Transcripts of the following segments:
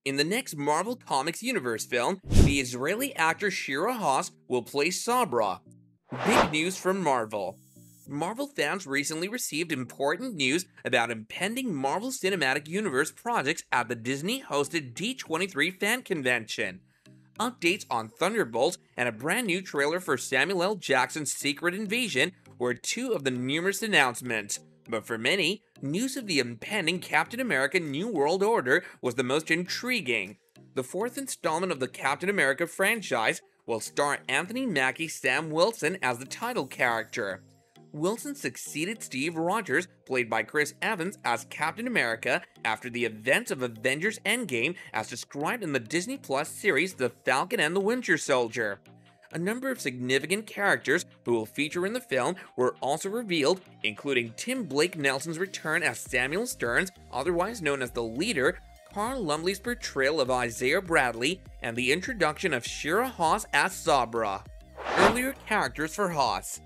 In the next Marvel Comics Universe film, the Israeli actor Shira Haas will play Sabra. Big news from Marvel. Marvel fans recently received important news about impending Marvel Cinematic Universe projects at the Disney-hosted D23 fan convention. Updates on Thunderbolts and a brand new trailer for Samuel L. Jackson's Secret Invasion were two of the numerous announcements. But for many, news of the impending Captain America New World Order was the most intriguing. The fourth installment of the Captain America franchise will star Anthony Mackie's Sam Wilson as the title character. Wilson succeeded Steve Rogers, played by Chris Evans, as Captain America after the events of Avengers Endgame as described in the Disney Plus series The Falcon and the Winter Soldier. A number of significant characters who will feature in the film were also revealed, including Tim Blake Nelson's return as Samuel Stearns, otherwise known as the Leader, Carl Lumbly's portrayal of Isaiah Bradley, and the introduction of Shira Haas as Sabra. Earlier characters for Haas.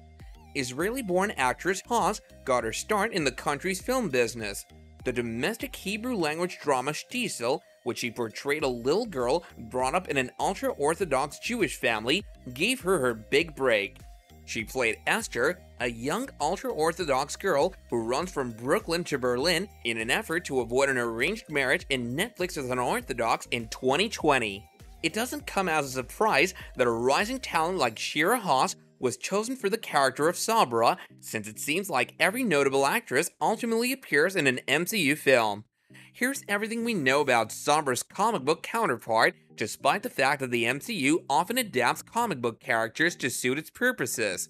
Israeli-born actress Haas got her start in the country's film business. The domestic Hebrew-language drama Shtisel, which she portrayed a little girl brought up in an ultra-Orthodox Jewish family, gave her her big break. She played Esther, a young ultra-Orthodox girl who runs from Brooklyn to Berlin in an effort to avoid an arranged marriage in Netflix as an Orthodox in 2020. It doesn't come as a surprise that a rising talent like Shira Haas was chosen for the character of Sabra, since it seems like every notable actress ultimately appears in an MCU film. Here's everything we know about Sabra's comic book counterpart, despite the fact that the MCU often adapts comic book characters to suit its purposes.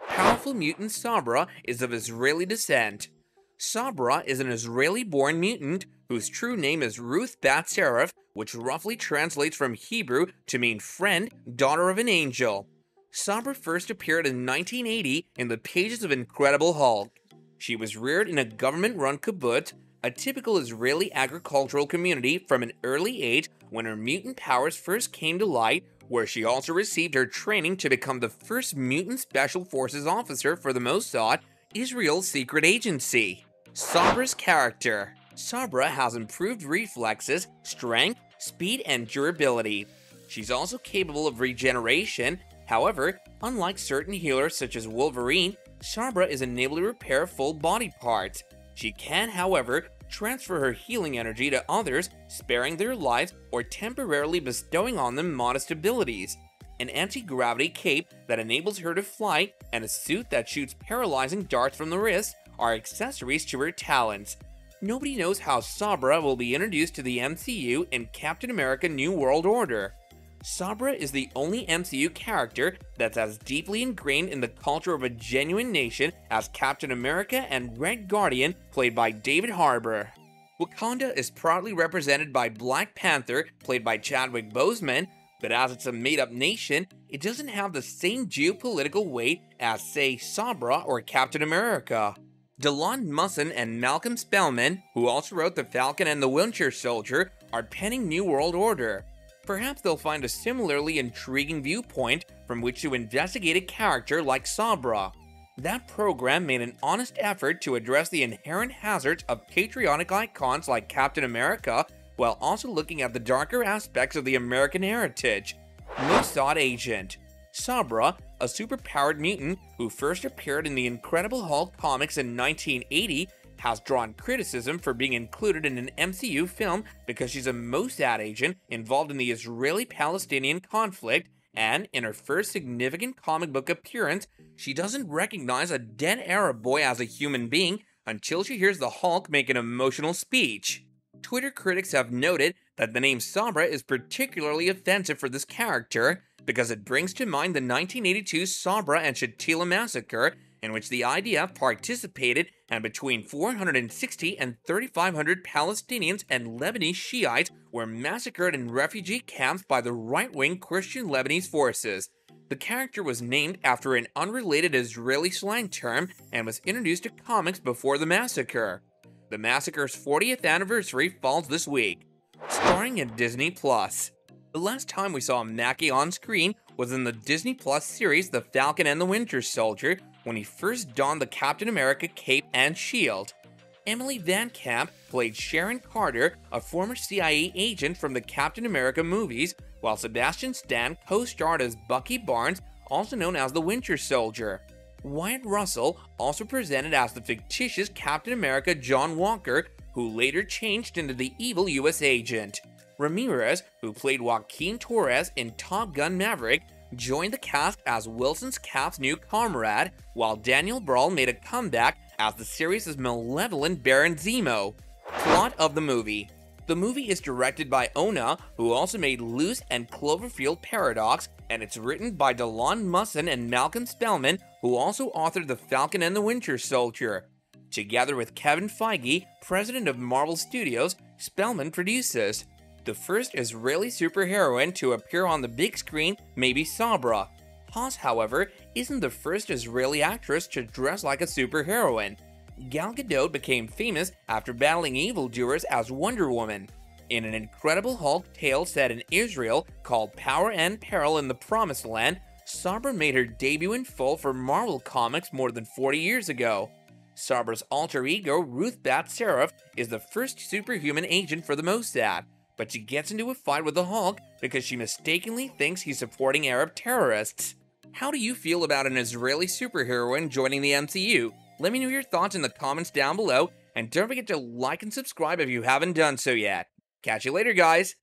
Powerful mutant Sabra is of Israeli descent. Sabra is an Israeli-born mutant whose true name is Ruth Bat Seraph, which roughly translates from Hebrew to mean friend, daughter of an angel. Sabra first appeared in 1980 in the pages of Incredible Hulk. She was reared in a government-run kibbutz, a typical Israeli agricultural community, from an early age when her mutant powers first came to light, where she also received her training to become the first mutant special forces officer for the Mossad, Israel's secret agency. Sabra's character. Sabra has improved reflexes, strength, speed, and durability. She's also capable of regeneration. However, unlike certain healers such as Wolverine, Sabra is unable to repair full body parts. She can, however, transfer her healing energy to others, sparing their lives or temporarily bestowing on them modest abilities. An anti-gravity cape that enables her to fly and a suit that shoots paralyzing darts from the wrist are accessories to her talents. Nobody knows how Sabra will be introduced to the MCU in Captain America New World Order. Sabra is the only MCU character that's as deeply ingrained in the culture of a genuine nation as Captain America and Red Guardian, played by David Harbour. Wakanda is proudly represented by Black Panther, played by Chadwick Boseman, but as it's a made-up nation, it doesn't have the same geopolitical weight as, say, Sabra or Captain America. Delon Musson and Malcolm Spellman, who also wrote The Falcon and the Winter Soldier, are penning New World Order. Perhaps they'll find a similarly intriguing viewpoint from which to investigate a character like Sabra. That program made an honest effort to address the inherent hazards of patriotic icons like Captain America, while also looking at the darker aspects of the American heritage. Mossad Agent. Sabra, a superpowered mutant who first appeared in the Incredible Hulk comics in 1980, has drawn criticism for being included in an MCU film because she's a Mossad agent involved in the Israeli-Palestinian conflict, and in her first significant comic book appearance, she doesn't recognize a dead Arab boy as a human being until she hears the Hulk make an emotional speech. Twitter critics have noted that the name Sabra is particularly offensive for this character because it brings to mind the 1982 Sabra and Shatila massacre, in which the IDF participated and between 460 and 3,500 Palestinians and Lebanese Shiites were massacred in refugee camps by the right-wing Christian Lebanese forces. The character was named after an unrelated Israeli slang term and was introduced to comics before the massacre. The massacre's 40th anniversary falls this week. Starring at Disney Plus. The last time we saw Mackie on screen was in the Disney Plus series The Falcon and the Winter Soldier, when he first donned the Captain America cape and shield. Emily Van Camp played Sharon Carter, a former CIA agent from the Captain America movies, while Sebastian Stan co-starred as Bucky Barnes, also known as the Winter Soldier. Wyatt Russell also presented as the fictitious Captain America John Walker, who later changed into the evil US agent. Ramirez, who played Joaquin Torres in Top Gun Maverick, joined the cast as Wilson's Cap's new comrade, while Daniel Brawl made a comeback as the series' malevolent Baron Zemo. Plot of the movie. The movie is directed by Ona, who also made Loose and Cloverfield Paradox, and it's written by Delon Musson and Malcolm Spellman, who also authored The Falcon and the Winter Soldier. Together with Kevin Feige, president of Marvel Studios, Spellman produces. The first Israeli superheroine to appear on the big screen may be Sabra. Haas, however, isn't the first Israeli actress to dress like a superheroine. Gal Gadot became famous after battling evildoers as Wonder Woman. In an Incredible Hulk tale set in Israel called Power and Peril in the Promised Land, Sabra made her debut in full for Marvel Comics more than 40 years ago. Sabra's alter ego, Ruth Bat Seraph, is the first superhuman agent for the Mossad, but she gets into a fight with the Hulk because she mistakenly thinks he's supporting Arab terrorists. How do you feel about an Israeli superheroine joining the MCU? Let me know your thoughts in the comments down below, and don't forget to like and subscribe if you haven't done so yet. Catch you later, guys!